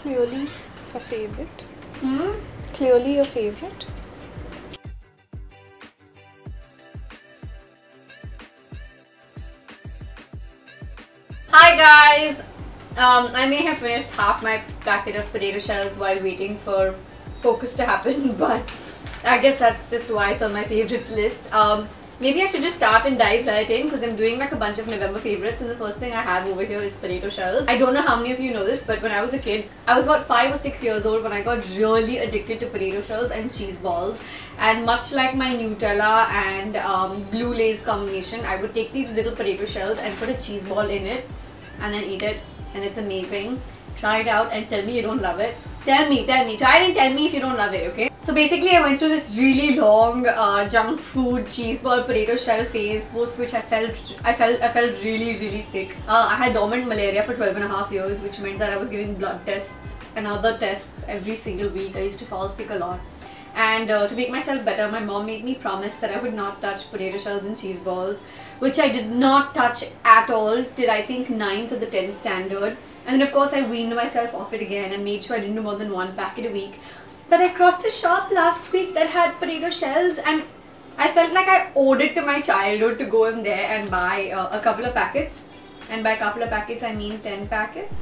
Clearly a favorite. Hmm? Clearly a favorite. Hi guys! I may have finished half my packet of potato shells while waiting for focus to happen, but I guess that's just why it's on my favorites list. Maybe I should just start and dive right in because I'm doing like a bunch of November favorites, and the first thing I have over here is potato shells. I don't know how many of you know this, but when I was a kid, I was about 5 or 6 years old when I got really addicted to potato shells and cheese balls. And much like my Nutella and Blue Lays combination, I would take these little potato shells and put a cheese ball in it and then eat it, and it's amazing. Try it out and tell me you don't love it. Tell me, try it and tell me if you don't love it, okay? So basically I went through this really long junk food cheese ball potato shell phase, post which I felt really sick. I had dormant malaria for 12.5 years, which meant that I was giving blood tests and other tests every single week. I used to fall sick a lot. And to make myself better, my mom made me promise that I would not touch potato shells and cheese balls, which I did not touch at all till I think 9th or the 10th standard. And then of course I weaned myself off it again and made sure I didn't do more than one packet a week. But I crossed a shop last week that had potato shells, and I felt like I owed it to my childhood to go in there and buy a couple of packets. And by a couple of packets I mean 10 packets.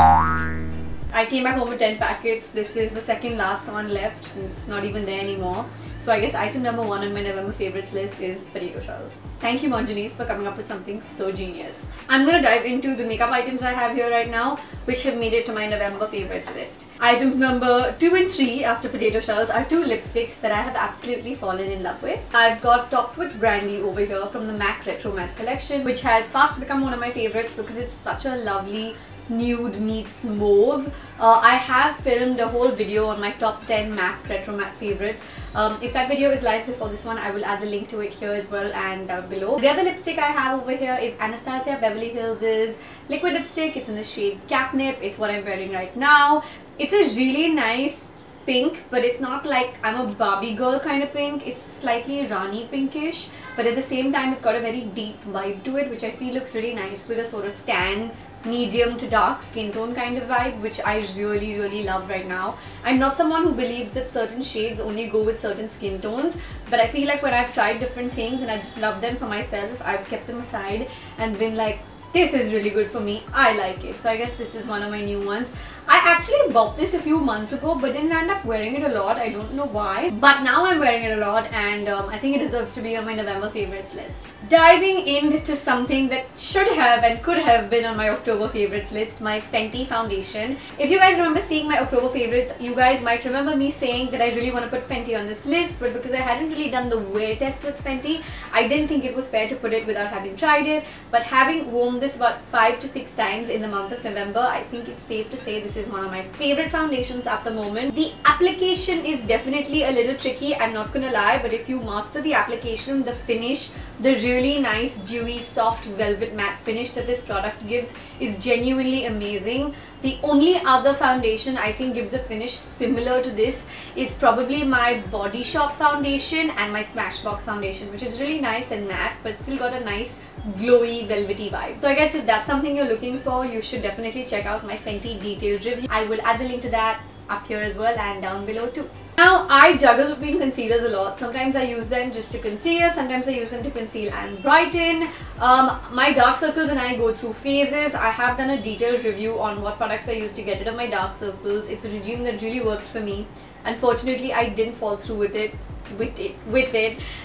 I came back home with 10 packets. This is the second last one left, and it's not even there anymore. So I guess item number 1 on my November favorites list is potato shells. Thank you Monjanice for coming up with something so genius. I'm gonna dive into the makeup items I have here right now, which have made it to my November favorites list. Items number 2 and 3 after potato shells are 2 lipsticks that I have absolutely fallen in love with. I've got Topped with Brandy over here from the MAC Retro Matte collection, which has fast become one of my favorites because it's such a lovely nude meets mauve. I have filmed a whole video on my top 10 MAC Retro Matte favorites. If that video is live before this one, I will add the link to it here as well and down below. The other lipstick I have over here is Anastasia Beverly Hills' liquid lipstick. It's in the shade Catnip. It's what I'm wearing right now. It's a really nice pink, but it's not like I'm a Barbie girl kind of pink. It's slightly Rani pinkish, but at the same time it's got a very deep vibe to it, which I feel looks really nice with a sort of tan, medium to dark skin tone kind of vibe, which I really love right now. I'm not someone who believes that certain shades only go with certain skin tones, but I feel like when I've tried different things and I just love them for myself, I've kept them aside and been like, this is really good for me, I like it. So I guess this is one of my new ones. I actually bought this a few months ago but didn't end up wearing it a lot. I don't know why, but now I'm wearing it a lot, and I think it deserves to be on my November favorites list. Diving into something that should have and could have been on my October favorites list, my Fenty foundation. If you guys remember seeing my October favorites, you guys might remember me saying that I really want to put Fenty on this list, but because I hadn't really done the wear test with Fenty, I didn't think it was fair to put it without having tried it. But having worn this about 5 to 6 times in the month of November, I think it's safe to say this is one of my favorite foundations at the moment. The application is definitely a little tricky, I'm not gonna lie, but if you master the application, the finish, the really nice dewy soft velvet matte finish that this product gives is genuinely amazing. The only other foundation I think gives a finish similar to this is probably my Body Shop foundation and my Smashbox foundation, which is really nice and matte but still got a nice glowy velvety vibe. So I guess if that's something you're looking for, you should definitely check out my Fenty detailed review. I will add the link to that up here as well and down below too. Now, I juggle between concealers a lot. Sometimes I use them just to conceal, sometimes I use them to conceal and brighten. My dark circles and I go through phases. I have done a detailed review on what products I use to get rid of my dark circles. It's a regime that really worked for me. Unfortunately, I didn't fall through with it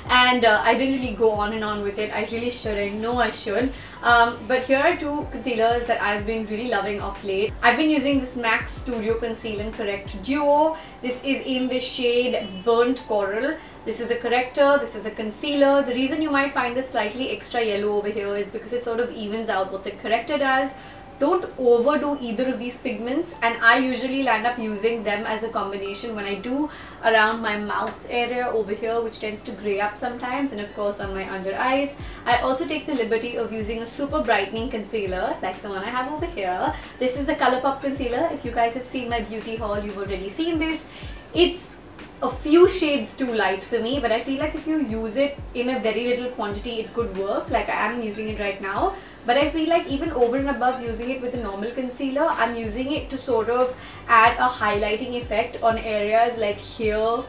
and I didn't really go on and on with it. I really should. I know I should. But here are 2 concealers that I've been really loving of late. I've been using this MAC Studio Conceal and Correct Duo. This is in the shade Burnt Coral. This is a corrector, this is a concealer. The reason you might find this slightly extra yellow over here is because it sort of evens out what the corrector does. Don't overdo either of these pigments, and I usually land up using them as a combination when I do around my mouth area over here, which tends to grey up sometimes, and of course on my under eyes. I also take the liberty of using a super brightening concealer like the one I have over here. This is the Colourpop concealer. If you guys have seen my beauty haul, you've already seen this. It's a few shades too light for me, but I feel like if you use it in a very little quantity, it could work. Like I am using it right now, but I feel like even over and above using it with a normal concealer, I'm using it to sort of add a highlighting effect on areas like here,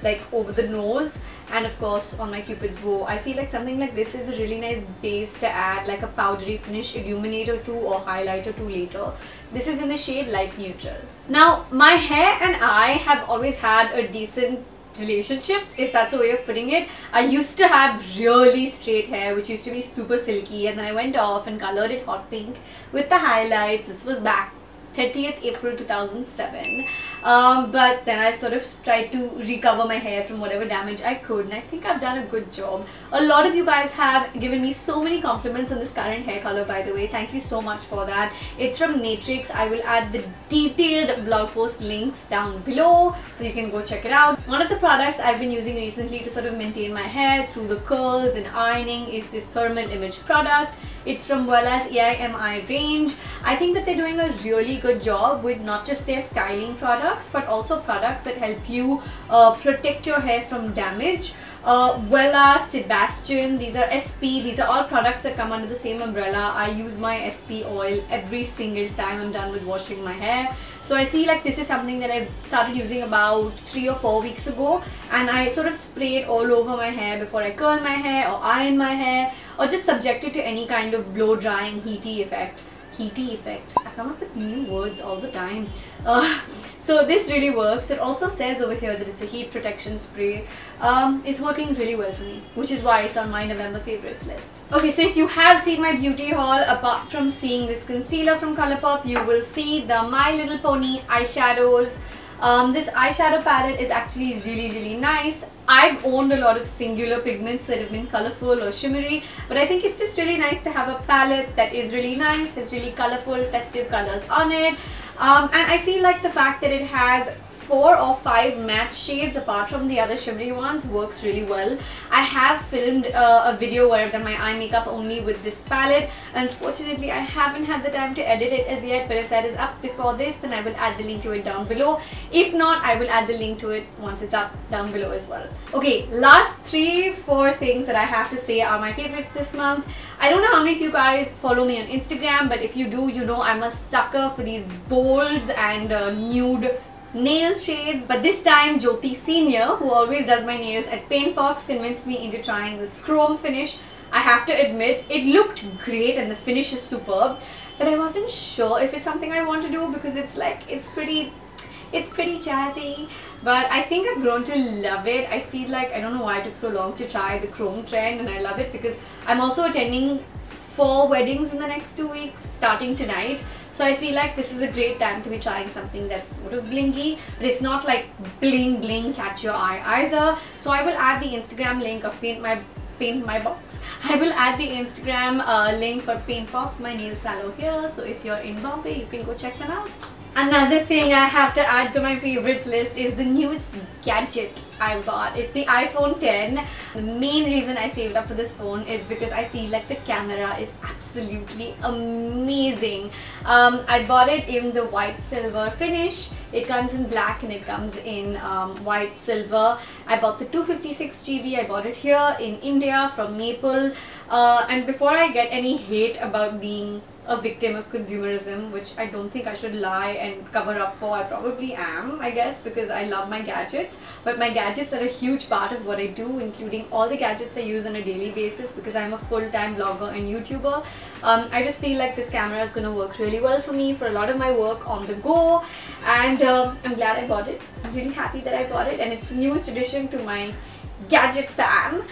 like over the nose, and of course on my cupid's bow. I feel like something like this is a really nice base to add like a powdery finish illuminator to or highlighter to later. This is in the shade light neutral. Now my hair and I have always had a decent relationship, if that's a way of putting it. I used to have really straight hair which used to be super silky, and then I went off and colored it hot pink with the highlights. This was back 30th April 2007, but then I sort of tried to recover my hair from whatever damage I could, and I think I've done a good job. A lot of you guys have given me so many compliments on this current hair color, by the way. Thank you so much for that. It's from Matrix. I will add the detailed blog post links down below so you can go check it out. One of the products I've been using recently to sort of maintain my hair through the curls and ironing is this thermal image product. It's from Wella's AIMI range. I think that they're doing a really good job with not just their styling products but also products that help you protect your hair from damage. Wella, Sebastian, these are SP, these are all products that come under the same umbrella. I use my SP oil every single time I'm done with washing my hair. So I feel like this is something that I started using about 3 or 4 weeks ago, and I sort of spray it all over my hair before I curl my hair or iron my hair or just subject it to any kind of blow drying heaty effect. I come up with new words all the time. So this really works. It also says over here that it's a heat protection spray. It's working really well for me, which is why it's on my November favorites list. Okay, so if you have seen my beauty haul, apart from seeing this concealer from Colourpop, you will see the My Little Pony eyeshadows. This eyeshadow palette is actually really nice. I've owned a lot of singular pigments that have been colorful or shimmery, but I think it's just really nice to have a palette that is really nice, has really colorful, festive colors on it. And I feel like the fact that it has 4 or 5 matte shades apart from the other shimmery ones works really well. I have filmed a video where I've done my eye makeup only with this palette. Unfortunately, I haven't had the time to edit it as yet, but if that is up before this, then I will add the link to it down below. If not, I will add the link to it once it's up down below as well. Okay, last 3-4 things that I have to say are my favorites this month. I don't know how many of you guys follow me on Instagram, but if you do, you know I'm a sucker for these bolds and nude nail shades. But this time Jyoti Senior, who always does my nails at Paintbox, convinced me into trying this chrome finish. I have to admit, it looked great and the finish is superb, but I wasn't sure if it's something I want to do because it's pretty jazzy. But I think I've grown to love it. I feel like, I don't know why it took so long to try the chrome trend, and I love it because I'm also attending 4 weddings in the next 2 weeks starting tonight. So I feel like this is a great time to be trying something that's sort of blingy, but it's not like bling bling catch your eye either. So I will add the Instagram link of Paint My Box. I will add the Instagram link for Paintbox, my nail salon here. So if you're in Bombay, you can go check them out. Another thing I have to add to my favorites list is the newest gadget I bought. It's the iPhone 10. The main reason I saved up for this phone is because I feel like the camera is absolutely amazing. I bought it in the white silver finish. It comes in black and it comes in white silver. I bought the 256GB. I bought it here in India from Maple. And before I get any hate about being a victim of consumerism, which I don't think I should lie and cover up for, I probably am, I guess, because I love my gadgets. But my gadgets are a huge part of what I do, including all the gadgets I use on a daily basis because I'm a full-time blogger and YouTuber. I just feel like this camera is going to work really well for me for a lot of my work on the go, and I'm glad I bought it. I'm really happy that I bought it, and it's the newest addition to my gadget fam.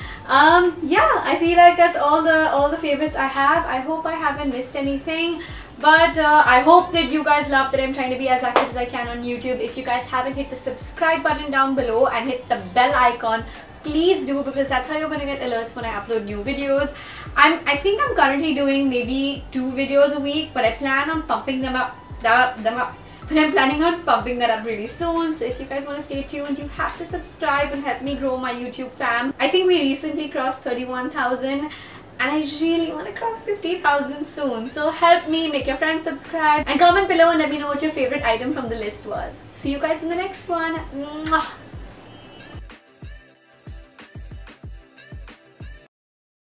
Yeah, I feel like that's all the favorites I have. I hope I haven't missed anything, but I hope that you guys love that I'm trying to be as active as I can on YouTube. If you guys haven't hit the subscribe button down below and hit the bell icon, please do, because that's how you're going to get alerts when I upload new videos. I think I'm currently doing maybe 2 videos a week, but I plan on pumping them up. But I'm planning on pumping that up really soon. So if you guys want to stay tuned, you have to subscribe and help me grow my YouTube fam. I think we recently crossed 31,000 and I really want to cross 50,000 soon. So help me, make your friends subscribe and comment below and let me know what your favorite item from the list was. See you guys in the next one. Mwah.